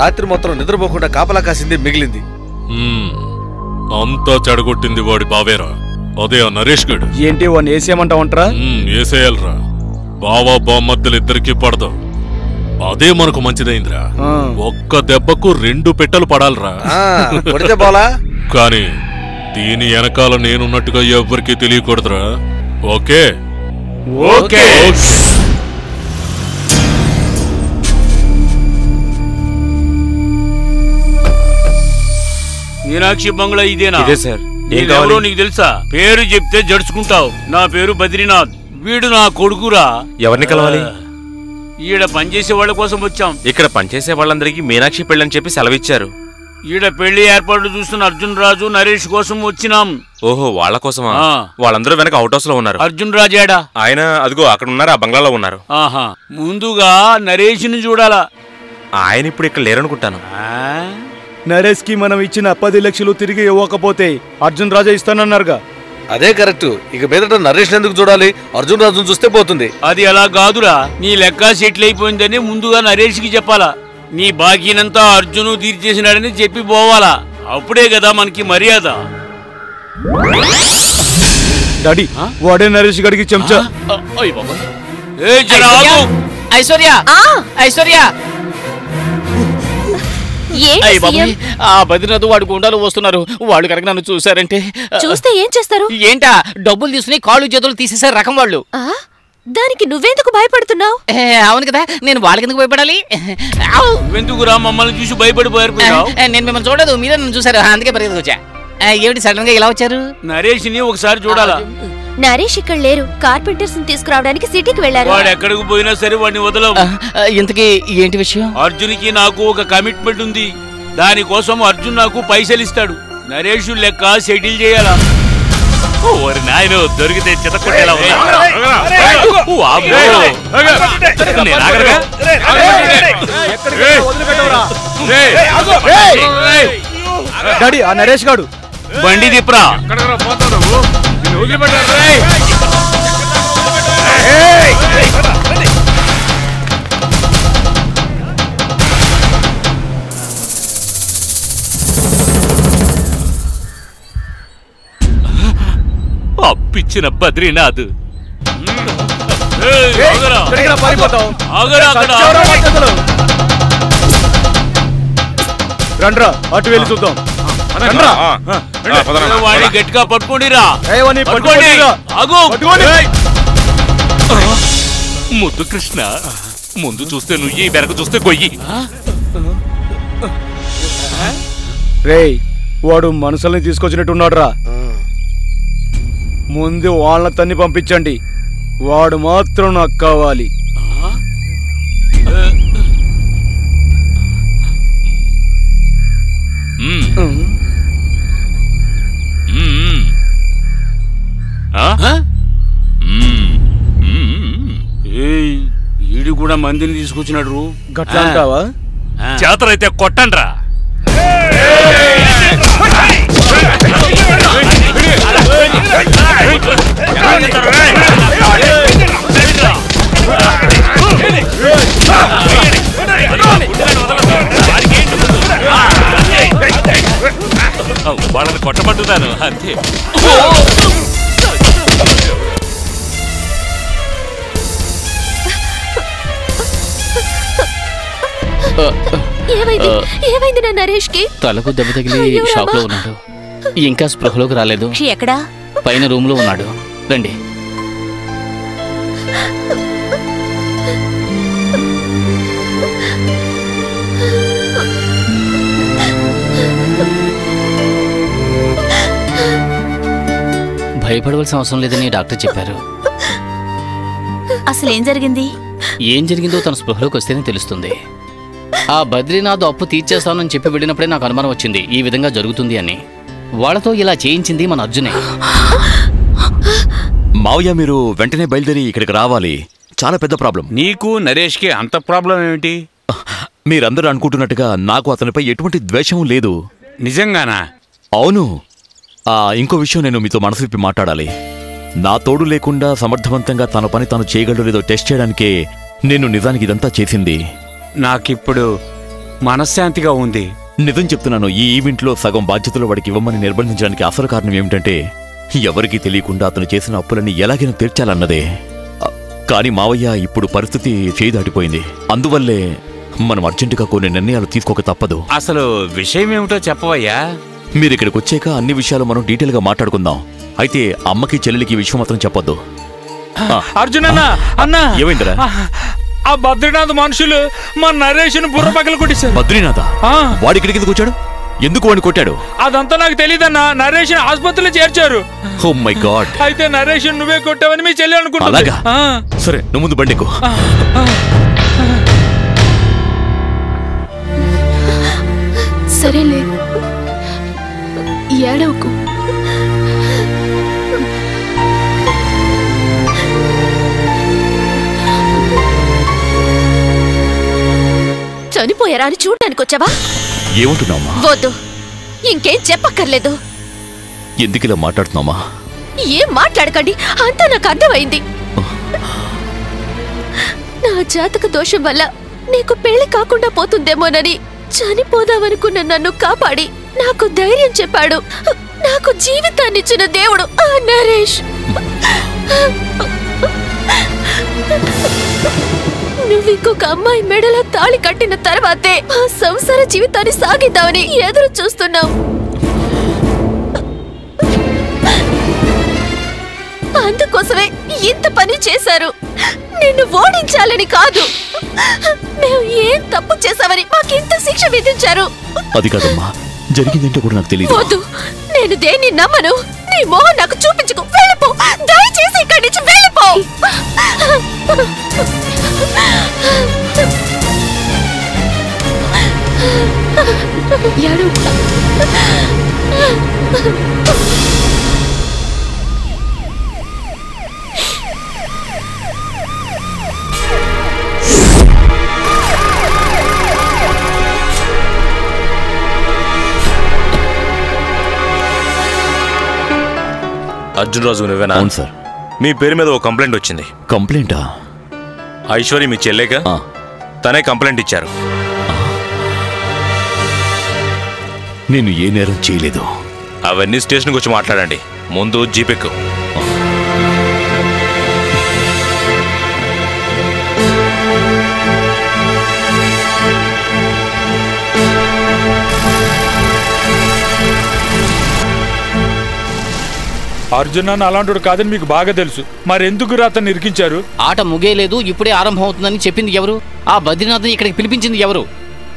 రాత్రి మొత్తం నిద్రపోకుండా కాపలా కాసింది మిగిలింది. అంతా చెడగొట్టింది వాడి బావేరా, అదే ఆ నరేష్ గడు. ఏంటి వాడిని వేసేయమంటావంటరా? వేసేయాలరా, బావా బామ్మద్దలిద్దరికీ పడదు. అదే మనకు మంచిదైందిరా. ఒక్క దెబ్బకు 2 పెట్టెలు పడాలరా. కానీ దీని వెనకాల నేనున్నట్టుగా ఎవ్వరికీ తెలియకూడదురా. Okay okay. మీనాక్షి బంగ్లా ఇదేనా? ఇదే సార్. ఎవరో నీకు తెలుసా? పేరు చెప్తే జడుచుకుంటావు. నా పేరు బద్రీనాథ్, వీడు నా కొడుకురా. ఎవరిని కలవాలి? ఈడ పనిచేసే వాళ్ళ కోసం వచ్చాం. ఇక్కడ పనిచేసే వాళ్ళందరికీ మీనాక్షి పెళ్ళని చెప్పి సెలవిచ్చారు. ఈడ పెళ్లి ఏర్పాట్లు చూస్తున్న అర్జున్ రాజు నరేష్ కోసం వచ్చినాం. ఓహో, వాళ్ళ కోసమా? వాళ్ళందరూ వెనక అవుట్ హౌస్ లో ఉన్నారు. అర్జున్ రాజేడా? ఆయన అదిగో అక్కడ ఉన్నారు, ఆ బంగ్లాలో ఉన్నారు. ఆహా, ముందుగా నరేష్ ని చూడాలా. ఆయన ఇప్పుడు ఇక్కడ లేరనుకుంటాను. నరేష్ కి మనం ఇచ్చిన 10 లక్షలు తిరిగి ఇవ్వకపోతే అర్జున్ రాజా ఇస్తానన్నారుగా. అదే కరెక్ట్. ఇక మీదట నరేష్ ఎందుకు చూడాలి? అర్జున్ రాజును చూస్తే పోతుంది. అది అలా కాదురా, నీ లెక్క సెటిల్ అయిపోయిందని ముందుగా నరేష్ కి చెప్పాలా. నీ బాకీనంతా అర్జును తీర్చేసినాడని చెప్పి పోవాలా. అప్పుడే కదా మనకి మర్యాద. డాడీ, వాడే నరేష్ గడికి చెంచా. ఐశ్వర్య, ఐశ్వర్య, ఆ బద్రీనాథ్ వాడు గుండాలు వస్తున్నారు. వాళ్ళు కనుక నన్ను చూసారంటే. చూస్తే ఏం చేస్తారు? ఏంటా, డబ్బులు తీసుకుని కాళ్ళు చేతులు తీసేసారు రకం వాళ్ళు. దానికి నువ్వెందుకు భయపడుతున్నావు? అవును కదా, నేను వాళ్ళకి ఎందుకు భయపడాలి? ఎందుకురా మమ్మల్ని చూసి భయపడిపోయారు? నేను మిమ్మల్ని చూడలేదు, మీరే నన్ను చూసారు, అందుకే పరిగెత్తుకు వచ్చా. ఏమిటి సడన్ గా ఇలా వచ్చారు? నరేష్ ని ఒకసారి చూడాలా. నరేష్ ఇక్కడ లేరు, కార్పెంటర్స్ ని తీసుకురావడానికి సిటీకి వెళ్ళారు. వాడు ఎక్కడికి పోయినా సరే వాడిని వదలవు. ఇంతకీ ఏంటి విషయం? అర్జున్ కి నాకు ఒక కమిట్మెంట్ ఉంది. దానికోసం అర్జున్ నాకు పైసలు ఇస్తాడు. నరేష్ లెక్క సెటిల్ చేయాలా. ఓరి నాయన, దొరికితే చితకొట్టేలా డాడీ, ఆ నరేష్ గాడు బండి దిప్రా. అప్పిచ్చిన బద్రీనాథ్. రండ్రా, అటు వెళ్ళి చూద్దాం. వాడిని గట్టిగా పట్టుకోండిరా. ముద్దు కృష్ణ, ముందు చూస్తే నువ్వు, వెనక చూస్తే గొయ్యి. రేయ్, వాడు మనుషుల్ని తీసుకొచ్చినట్టున్నాడు రా. ముందు వాళ్ళ తన్ని పంపించండి, వాడు మాత్రం నాకు కావాలి. ఈడు కూడా మందిని తీసుకొచ్చినాడు. గట్లా అంటావా? జాతర అయితే కొట్టండ్రా. వాళ్ళని కొట్టబట్టున్నాను అంతే. ఏమైంది నా నరేష్ కి? తలకు దెబ్బ తగిలి షాక్ లో ఉన్నాడు. ఇంకా స్పృహలోకి రాలేదు. ఎక్కడా? పైన రూమ్ లో ఉన్నాడు. రండి. భయపడవలసిన అవసరం లేదని డాక్టర్ చెప్పారు. అసలు ఏం జరిగింది? ఏం జరిగిందో తన స్పృహలోకి వస్తేనే తెలుస్తుంది. ఆ బద్రీనాథ్ అప్పు తీర్చేస్తానని చెప్పి వెళ్ళినప్పుడే నాకు అనుమానం వచ్చింది ఈ విధంగా జరుగుతుంది అని. వాళ్ళతో ఇలా చేయించింది మన అర్జునే. మావయ్య, మీరు వెంటనే బయలుదేరి ఇక్కడికి రావాలి. చాలా పెద్ద ప్రాబ్లం. నీకు నరేష్ కి అంత ప్రాబ్లం ఏమిటి? మీరందరూ అనుకుంటున్నట్టుగా నాకు అతనిపై ఎటువంటి ద్వేషం లేదు. నిజంగానా? అవును. ఇంకో విషయం నేను మీతో మనసు విప్పి మాట్లాడాలి. నా తోడు లేకుండా సమర్థవంతంగా తన పని తాను చేయగలడో లేదో టెస్ట్ చేయడానికే నేను నిజానికి ఇదంతా చేసింది. నాకిప్పుడు మనశ్శాంతిగా ఉంది. నిజం చెప్తున్నాను, ఈ ఈవెంట్లో సగం బాధ్యతలు వాడికి ఇవ్వమని నిర్బంధించడానికి అసలు కారణం ఏమిటంటే ఎవరికీ తెలియకుండా అతను చేసిన అప్పులని ఎలాగైనా తీర్చాలన్నదే. కానీ మావయ్య ఇప్పుడు పరిస్థితి చేయి దాటిపోయింది. అందువల్లే మనం అర్జెంటుగా కొన్ని నిర్ణయాలు తీసుకోక తప్పదు. అసలు విషయం ఏమిటో చెప్పవయ్యా? మీరు ఇక్కడికి వచ్చాక అన్ని విషయాలు మనం డీటెయిల్గా మాట్లాడుకుందాం. అయితే అమ్మకి చెల్లెలికి ఈ విషయం మాత్రం చెప్పొద్దు. అర్జున్ అన్నా ఏమైందిరా? ఆ బద్రీనాథ్ మనుషులు మా నరేష్ బుర్ర పగల కొట్టేశారు. బద్రీనాథ్ వాడి ఇక్కడికి ఎందుకు వచ్చాడు? ఎందుకు వాడిని కొట్టాడు? అదంతా నాకు తెలియదన్నా. నరేష్ ఆసుపత్రిలో చేర్చారు. Oh my God. అయితే నరేష్ నువ్వే కొట్టావని మీ చెల్లి అనుకుంటా. అలాగా? సరే, నువ్వు ముందు బండికు. సరేలే, ఏడవకు. చనిపోయారా అని చూడడానికి వచ్చావా? ఏమంటున్నావమ్మా? వద్దు, ఇంకేం చెప్పక్కర్లేదు. ఎందుకు ఇలా మాట్లాడుతున్నామా? ఏం మాట్లాడకండి, అంతా నాకు అర్థమైంది. నా జాతక దోషం వల్ల నీకు పెళ్లి కాకుండా పోతుందేమోనని చనిపోదామనుకున్న నన్ను కాపాడి నాకు ధైర్యం చెప్పాడు. నాకు జీవితాన్నిచ్చిన దేవుడు ఆ నరేష్. నువ్వు ఇంకొక అమ్మాయి మెడలో తాళి కట్టిన తర్వాతే ఆ సంసార జీవితాన్ని సాగిద్దామని ఎదురు చూస్తున్నావు. అందుకోసమే ఇంత పని చేశారు. నిన్ను ఓడించాలని కాదు, మేము ఏం తప్పు చేశామని మాకింత శిక్ష విధించారు. అది కాదమ్మా, జరిగిందంటే కూడా నాకు తెలియదు. వద్దు, నేను దేన్ని నమ్మను. నీ మొహం నాకు చూపించుకు. వెళ్ళిపో, దయచేసి ఇక్కడి నుంచి వెళ్ళిపో. అర్జున్ రాజు నువ్వేనా? అవును సార్. మీ పేరు మీద ఓ కంప్లైంట్ వచ్చింది. కంప్లైంటా? ఐశ్వర్య మీ చెల్లేగా, తనే కంప్లైంట్ ఇచ్చారు. నేను ఏ నేరం చేయలేదు. అవన్నీ స్టేషన్కి వచ్చి మాట్లాడండి. ముందు జీపెక్కు. అర్జున్ అన్న అలాంటి కాదని మీకు బాగా తెలుసు. మరెందుకు అతన్ని ఇరికించారు? ఆట ముగేలేదు, ఇప్పుడే ఆరంభం అవుతుందని చెప్పింది ఎవరు? ఆ బద్రీనాథ్ని ఇక్కడికి పిలిపించింది ఎవరు?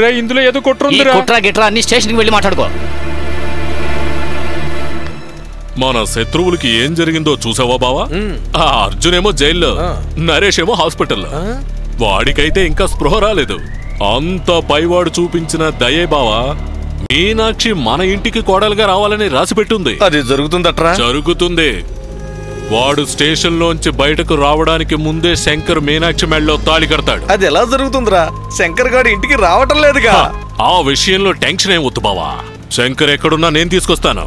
రే, ఇందులో ఏదో కుట్రా గిట్రా అన్ని స్టేషన్కి వెళ్ళి మాట్లాడుకో. మన శత్రువులకి ఏం జరిగిందో చూసావా బావా? ఆ అర్జున్ ఏమో జైల్లో, నరేష్ ఏమో హాస్పిటల్లో. వాడికైతే ఇంకా స్పృహ రాలేదు. అంత పైవాడు చూపించిన దయే బావా మీనాక్షి మన ఇంటికి కోడలుగా రావాలని రాసిపెట్టుంది. అది జరుగుతుందట్రా? జరుగుతుంది. వాడు స్టేషన్ లోంచి బయటకు రావడానికి ముందే శంకర్ మీనాక్షి మెళ్ళలో తాళి కడతాడు. అది ఎలా జరుగుతుందిరా? శంకర్ గారు ఇంటికి రావటం లేదుగా. ఆ విషయంలో టెన్షన్ ఏమొద్దు బావా. శంకర్ ఎక్కడున్నా నేను తీసుకొస్తాను.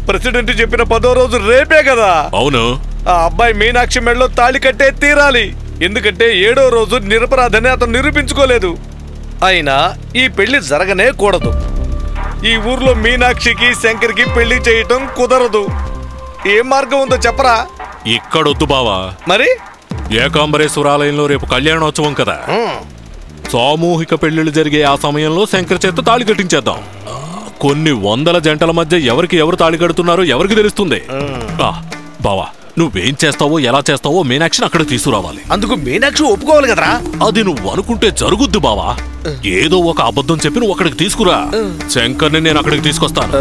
ప్రెసిడెంట్ చెప్పిన 10వ రోజు రేపే కదా? అవును. ఆ అబ్బాయి మీనాక్షి మెళ్ళలో తాళి కట్టే తీరాలి. ఎందుకంటే 7వ రోజు నిరపరాధని అతను నిరూపించుకోలేదు. అయినా ఈ పెళ్లి జరగనే కూడదు. ఈ ఊర్లో మీనాక్షికి శంకర్కి పెళ్లి చేయటం కుదరదు. ఏం మార్గం ఉందో చెప్పరా? ఇక్కడొద్దు బావా. మరి ఏకాంబరేశ్వరాలయంలో రేపు కళ్యాణోత్సవం కదా, సామూహిక పెళ్లిళ్ళు జరిగే ఆ సమయంలో శంకర్ చేత తాళి కట్టించేద్దాం. కొన్ని వందల జంటల మధ్య ఎవరికి ఎవరు తాళి కడుతున్నారో ఎవరికి తెలుస్తుంది. బావా, నువ్వేం చేస్తావో ఎలా చేస్తావో మీనాక్షిని అక్కడ తీసుకురావాలి. అందుకు మీనాక్షి ఒప్పుకోవాలి కదరా? అది నువ్వు అనుకుంటే జరుగుద్దు బావా. ఏదో ఒక అబద్ధం చెప్పి నువ్వు అక్కడికి తీసుకురా. శంకర్ని నేను అక్కడికి తీసుకొస్తాను.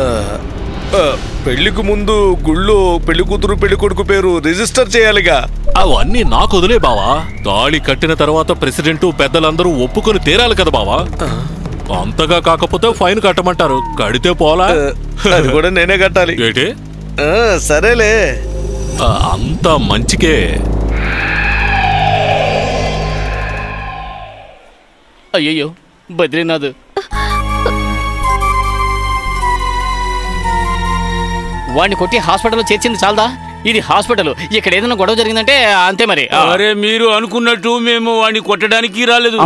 పెళ్లికి ముందు గుళ్ళో పెళ్లి కూతురు పెళ్లి కొడుకు పేరు రిజిస్టర్ చేయాలిగా. అవన్నీ నాకు వదిలే బావా. తాళి కట్టిన తర్వాత ప్రెసిడెంట్ పెద్దలందరూ ఒప్పుకొని తీరాలి కదా బావా. అంతగా కాకపోతే ఫైన్ కట్టమంటారు, కడితే పోలా. అది కూడా నేనే కట్టాలి. ఏంటి? సరేలే, అంత మంచికే. అయ్యయ్యో బద్రీనాథ్, వాడిని కొట్టి హాస్పిటల్లో చేర్చింది చాలదా? ఇది హాస్పిటల్. ఇక్కడ ఏదైనా గొడవ జరిగిందంటే అంతే మరి. అరే, మీరు అనుకున్నట్టు మేము వాడిని కొట్టడానికి రాలేదు.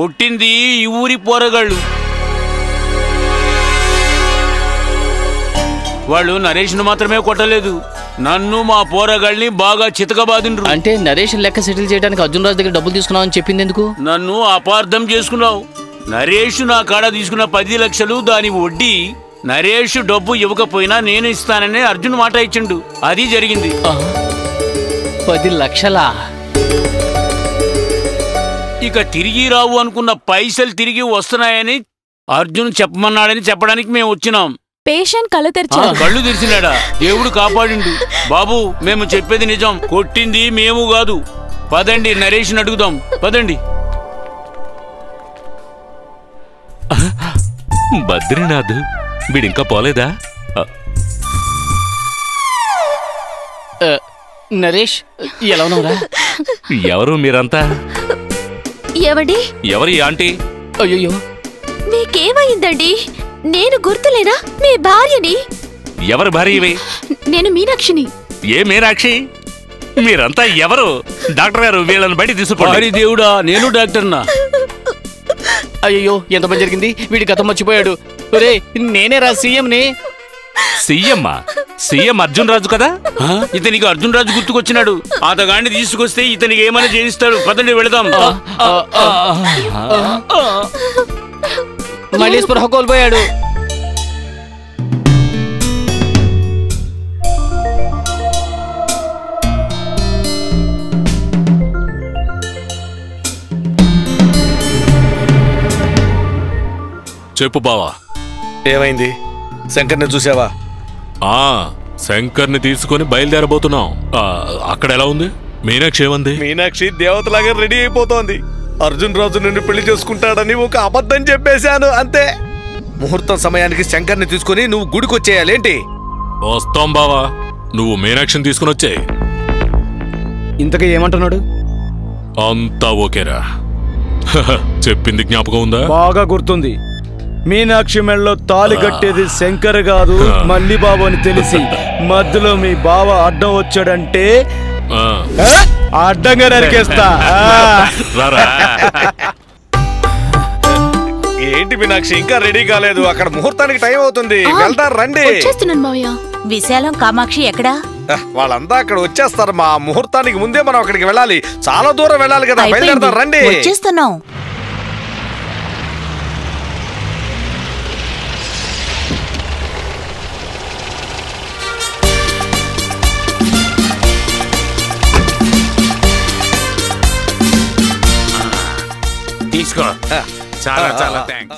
కొట్టింది ఈ ఊరి పోరగాళ్ళు. వాళ్ళు నరేష్ను మాత్రమే కొట్టలేదు, నన్ను మా పోరగాళ్ళని బాగా చితకబాదిండ్రు. అంటే నరేష్ లెక్క సెటిల్ చేయడానికి అర్జున్ రాజు దగ్గర డబ్బులు తీసుకున్నావు అని చెప్పింది ఎందుకు? నన్ను అపార్థం చేసుకున్నావు. నరేష్ నా కాడ తీసుకున్న 10 లక్షలు దాని వడ్డీ నరేష్ డబ్బు ఇవ్వకపోయినా నేను ఇస్తానని అర్జున్ మాట ఇచ్చిండు. అది జరిగింది. 10 లక్షలా? ఇక తిరిగి రావు అనుకున్న పైసలు తిరిగి వస్తున్నాయని అర్జున్ చెప్పమన్నాడని చెప్పడానికి మేము వచ్చినాం. పేషెంట్ కళ్ళు తెరిచాడు. కళ్ళు తెరిచినాడా? దేవుడు కాపాడిండు. బాబు, మేము చెప్పేది నిజం, కొట్టింది మేము కాదు. పదండి, నరేష్ని అడుగుదాం, పదండి. బద్రీనాథ్ వీడింకా పోలేదా? నరేష్ ఎలా ఉన్నావురా? ఎవరు మీరంతా? ఏవండి? ఎవరి ఆంటీ? అయ్యో, మీకేమైందండి? నేను గుర్తులేనా? మీ భార్యని. ఎవరి భార్య ఇవి? నేను మీనాక్షిని. ఏ మీనాక్షి? మీరంతా ఎవరు? డాక్టర్ గారు వీళ్ళని బయట తీసుకోండి. దేవుడా, నేను డాక్టర్నా? అయ్యో, ఎంత పని జరిగింది. వీడి గతం మర్చిపోయాడు. ఒరే, నేనేరా సీఎంని. సీఎమ్మా? సీఎం అర్జున్ రాజు కదా? ఇతనికి అర్జున్ రాజు గుర్తుకొచ్చినాడు. అతగాడిని తీసుకొస్తే ఇతనికి ఏమైనా చేయిస్తాడు. పదండి వెళదాం. మళ్ళీ స్పృహ కోల్పోయాడు. చెప్పు బావా. ఏమైంది? శంకర్ని చూసావా? శంకర్ని తీసుకుని బయలుదేరబోతున్నాం. అక్కడ ఎలా ఉంది? మీనాక్షి ఏమంది? మీనాక్షి దేవతలాగా రెడీ అయిపోతోంది. అర్జున్ రాజు నిన్ను పెళ్లి చేసుకుంటాడని ఒక అబద్ధం చెప్పేశాను, అంతే. ముహూర్తం సమయానికి శంకర్ని తీసుకుని నువ్వు గుడికి వచ్చేయాలేంటి? వస్తాం బావా, నువ్వు మీనాక్షిని తీసుకుని వచ్చే. ఇంతకీ ఏమంటున్నాడు? అంతా ఓకేరా. చెప్పింది జ్ఞాపకం ఉందా? బాగా గుర్తుంది. మీనాక్షి మెళ్ళలో తాళి కట్టేది శంకర్ కాదు, మల్లి బాబు అని తెలిసి మధ్యలో మీ బావ అడ్డం వచ్చాడంటే అడ్డంగా నరికేస్తా. ఏంటి మీనాక్షి ఇంకా రెడీ కాలేదు? అక్కడ ముహూర్తానికి టైం అవుతుంది. వెళ్తారు, రండి. విశాలం కామాక్షి ఎక్కడా? వాళ్ళంతా అక్కడ వచ్చేస్తారు. మా ముహూర్తానికి ముందే మనం అక్కడికి వెళ్ళాలి. చాలా దూరం వెళ్ళాలి కదా. బయలుదేరతారు, రండి. వచ్చేస్తున్నాం. తీసుకో. చాలా చాలా థ్యాంక్స్.